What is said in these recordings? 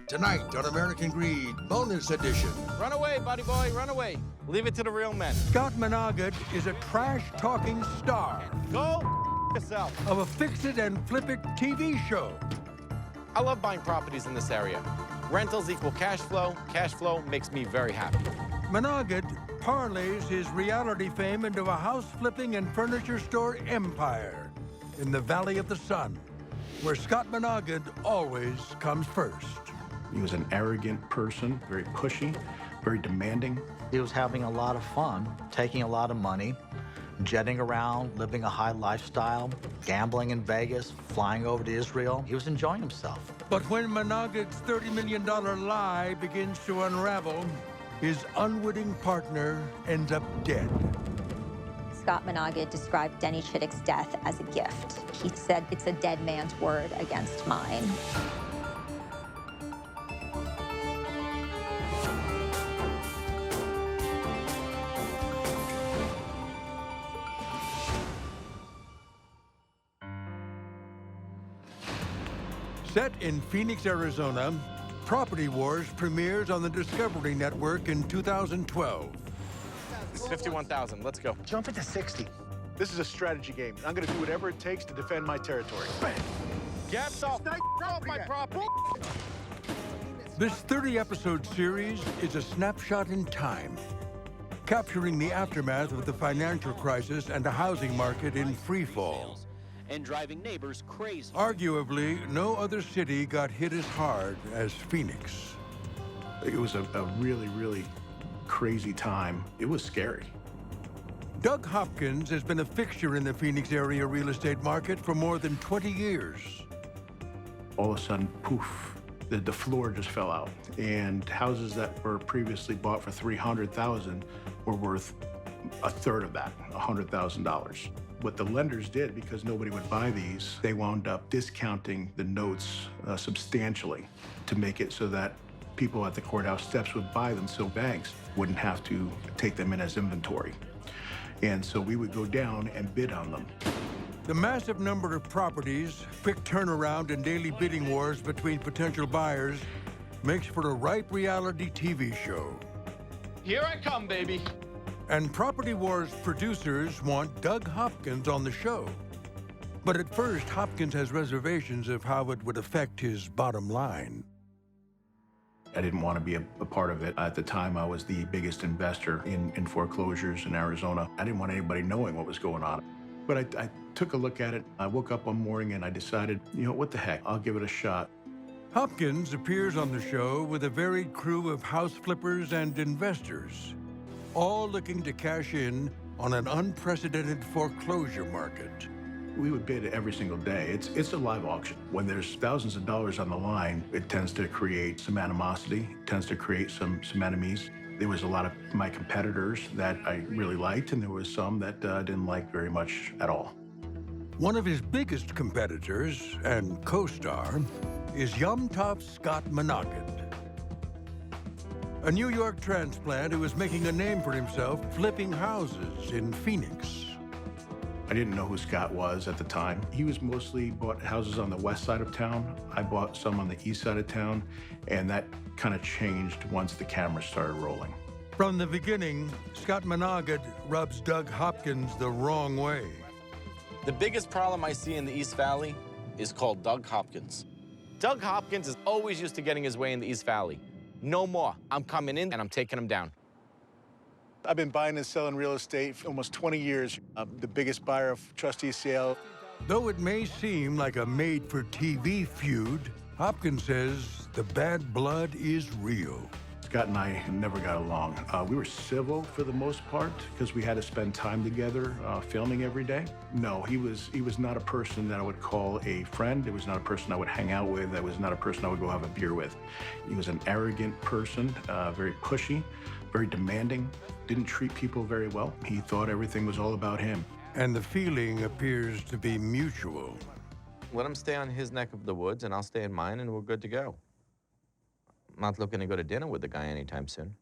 Tonight on American Greed, bonus edition. Run away, buddy boy, run away. Leave it to the real men. Scott Menaged is a trash-talking star Go yourself. of a fix-it-and-flip-it TV show. I love buying properties in this area. Rentals equal cash flow. Cash flow makes me very happy. Menaged parlays his reality fame into a house-flipping and furniture store empire in the Valley of the Sun, where Scott Monaghan always comes first. He was an arrogant person, very pushy, very demanding. He was having a lot of fun, taking a lot of money, jetting around, living a high lifestyle, gambling in Vegas, flying over to Israel. He was enjoying himself. But when Menaged's $30 million lie begins to unravel, his unwitting partner ends up dead. Scott Monaghan described Denny Chittick's death as a gift. He said, "It's a dead man's word against mine." Set in Phoenix, Arizona, Property Wars premieres on the Discovery Network in 2012. It's 51,000. Let's go. Jump it to 60. This is a strategy game. I'm going to do whatever it takes to defend my territory. Gas off. Off my property. This 30-episode series is a snapshot in time, capturing the aftermath of the financial crisis and a housing market in freefall. And driving neighbors crazy. Arguably, no other city got hit as hard as Phoenix. It was a really, really crazy time. It was scary. Doug Hopkins has been a fixture in the Phoenix area real estate market for more than 20 years. All of a sudden, poof, the floor just fell out. And houses that were previously bought for $300,000 were worth a third of that, $100,000. What the lenders did, because nobody would buy these, they wound up discounting the notes substantially to make it so that people at the courthouse steps would buy them so banks wouldn't have to take them in as inventory. And so we would go down and bid on them. The massive number of properties, quick turnaround, and daily bidding wars between potential buyers makes for a ripe reality TV show. Here I come, baby. And Property Wars producers want Doug Hopkins on the show. But at first, Hopkins has reservations of how it would affect his bottom line. I didn't want to be a part of it. At the time, I was the biggest investor in foreclosures in Arizona. I didn't want anybody knowing what was going on. But I took a look at it. I woke up one morning and I decided, you know, what the heck, I'll give it a shot. Hopkins appears on the show with a varied crew of house flippers and investors, all looking to cash in on an unprecedented foreclosure market. We would bid every single day. It's a live auction. When there's thousands of dollars on the line, it tends to create some animosity, tends to create some enemies. There was a lot of my competitors that I really liked, and there was some that I didn't like very much at all. One of his biggest competitors and co-star is Yum Tough Scott Monaghan, a New York transplant who is making a name for himself flipping houses in Phoenix. I didn't know who Scott was at the time. He was mostly bought houses on the west side of town. I bought some on the east side of town, and that kind of changed once the cameras started rolling. From the beginning, Scott Monaghan rubs Doug Hopkins the wrong way. The biggest problem I see in the East Valley is called Doug Hopkins. Doug Hopkins is always used to getting his way in the East Valley. No more. I'm coming in and I'm taking him down. I've been buying and selling real estate for almost 20 years. I'm the biggest buyer of trustee sale. Though it may seem like a made-for-TV feud, Hopkins says the bad blood is real. Scott and I never got along. We were civil for the most part because we had to spend time together filming every day. No, he was not a person that I would call a friend. It was not a person I would hang out with. That was not a person I would go have a beer with. He was an arrogant person, very pushy, very demanding, didn't treat people very well. He thought everything was all about him. And the feeling appears to be mutual. Let him stay on his neck of the woods and I'll stay in mine and we're good to go. I'm not looking to go to dinner with the guy anytime soon.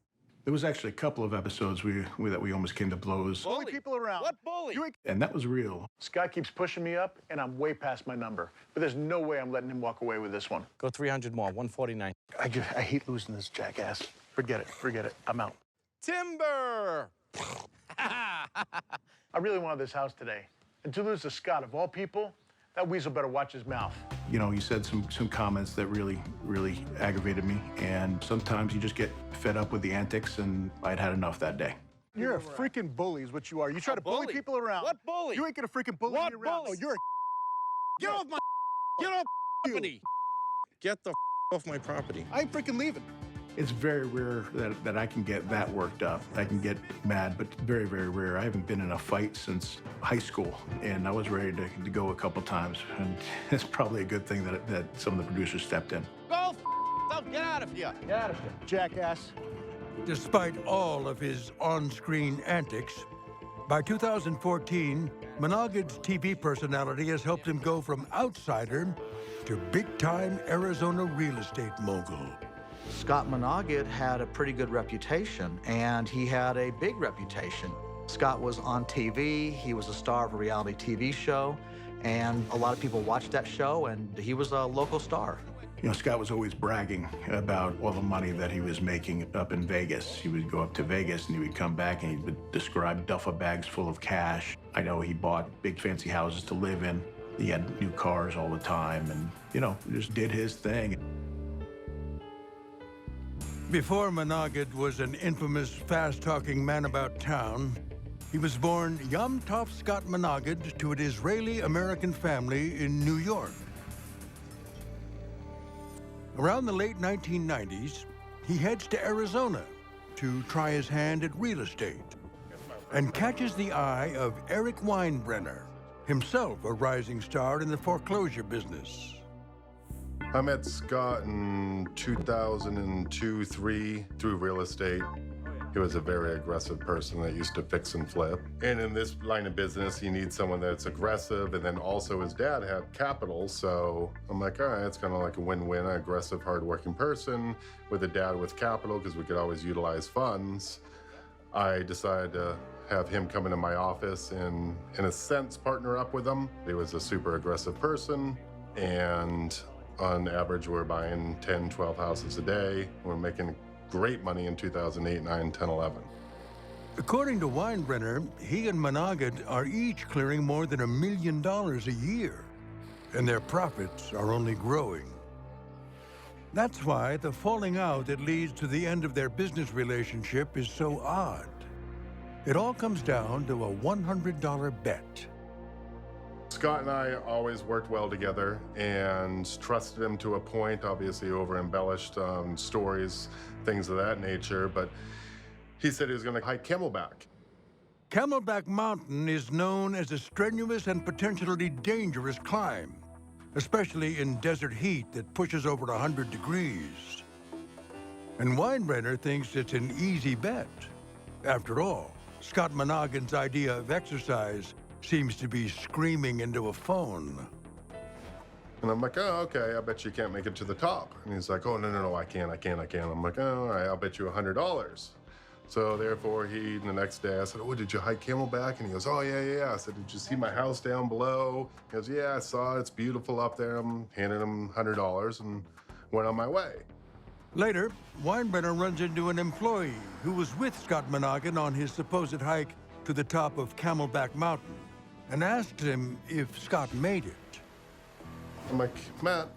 There was actually a couple of episodes that we almost came to blows. Bully people around. What bully? And that was real. Scott keeps pushing me up, and I'm way past my number. But there's no way I'm letting him walk away with this one. Go 300 more, 149. I hate losing this jackass. Forget it. I'm out. Timber! I really wanted this house today. And to lose to Scott, of all people, that weasel better watch his mouth. You know, he said some comments that really aggravated me. And sometimes you just get fed up with the antics, and I'd had enough that day. You're a freaking bully is what you are. You try to bully people around. What bully? You ain't gonna freaking bully What me around. bully? Oh, you're a Get off my property! Get the off my property. I ain't freaking leaving. It's very rare that I can get that worked up. I can get mad, but very, very rare. I haven't been in a fight since high school, and I was ready to go a couple times. And it's probably a good thing that some of the producers stepped in. Go get out of here. Get out of here. Jackass. Despite all of his on-screen antics, by 2014, Menaged's TV personality has helped him go from outsider to big-time Arizona real estate mogul. Scott Monaghan had a pretty good reputation, and he had a big reputation. Scott was on TV, he was a star of a reality TV show, and a lot of people watched that show, and he was a local star. You know, Scott was always bragging about all the money that he was making up in Vegas. He would go up to Vegas and he would come back and he would describe duffel bags full of cash. I know he bought big fancy houses to live in. He had new cars all the time and, you know, just did his thing. Before Menaged was an infamous, fast-talking man about town, he was born Yom Tov Scott Menaged to an Israeli-American family in New York. Around the late 1990s, he heads to Arizona to try his hand at real estate and catches the eye of Eric Weinbrenner, himself a rising star in the foreclosure business. I met Scott in 2002-03 through real estate. He was a very aggressive person that used to fix and flip. And in this line of business, you need someone that's aggressive, and then also his dad had capital, so I'm like, all right, it's kind of like a win-win, an aggressive, hardworking person with a dad with capital, because we could always utilize funds. I decided to have him come into my office and, in a sense, partner up with him. He was a super aggressive person, and on average, we're buying 10, 12 houses a day. We're making great money in 2008, 9, 10, 11. According to Weinbrenner, he and Menaged are each clearing more than $1 million a year, and their profits are only growing. That's why the falling out that leads to the end of their business relationship is so odd. It all comes down to a $100 bet. Scott and I always worked well together and trusted him to a point, obviously over-embellished stories, things of that nature, but he said he was going to hike Camelback. Camelback Mountain is known as a strenuous and potentially dangerous climb, especially in desert heat that pushes over 100 degrees. And Weinbrenner thinks it's an easy bet. After all, Scott Monaghan's idea of exercise seems to be screaming into a phone. And I'm like, oh, okay, I bet you can't make it to the top. And he's like, oh, no, I can. I'm like, oh, all right, I'll bet you $100. So therefore, the next day, I said, oh, did you hike Camelback? And he goes, oh, yeah. I said, did you see my house down below? He goes, yeah, I saw it. It's beautiful up there. I'm handing him $100 and went on my way. Later, Weinbrenner runs into an employee who was with Scott Monaghan on his supposed hike to the top of Camelback Mountain and asked him if Scott made it. I'm like, Matt,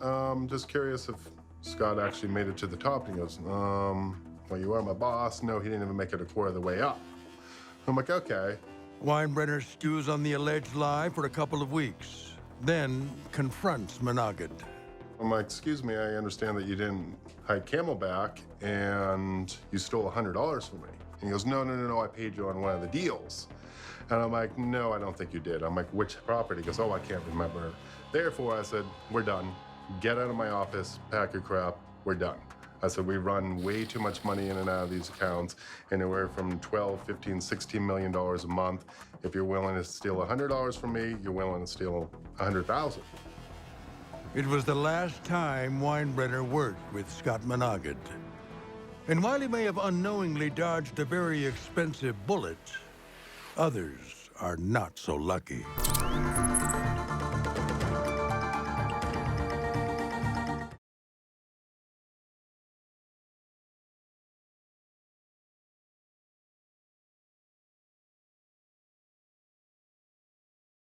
just curious if Scott actually made it to the top. And he goes, well, you are my boss. No, he didn't even make it a quarter of the way up. I'm like, okay. Weinbrenner stews on the alleged lie for a couple of weeks, then confronts Monaghan. I'm like, excuse me, I understand that you didn't hike Camelback and you stole $100 from me. And he goes, no, I paid you on one of the deals. And I'm like, no, I don't think you did. I'm like, which property? He goes, oh, I can't remember. Therefore, I said, we're done. Get out of my office, pack your crap, we're done. I said, we run way too much money in and out of these accounts, anywhere from $12, $15, $16 million a month. If you're willing to steal $100 from me, you're willing to steal $100,000. It was the last time Weinbrenner worked with Scott Menaged. And while he may have unknowingly dodged a very expensive bullet, others are not so lucky.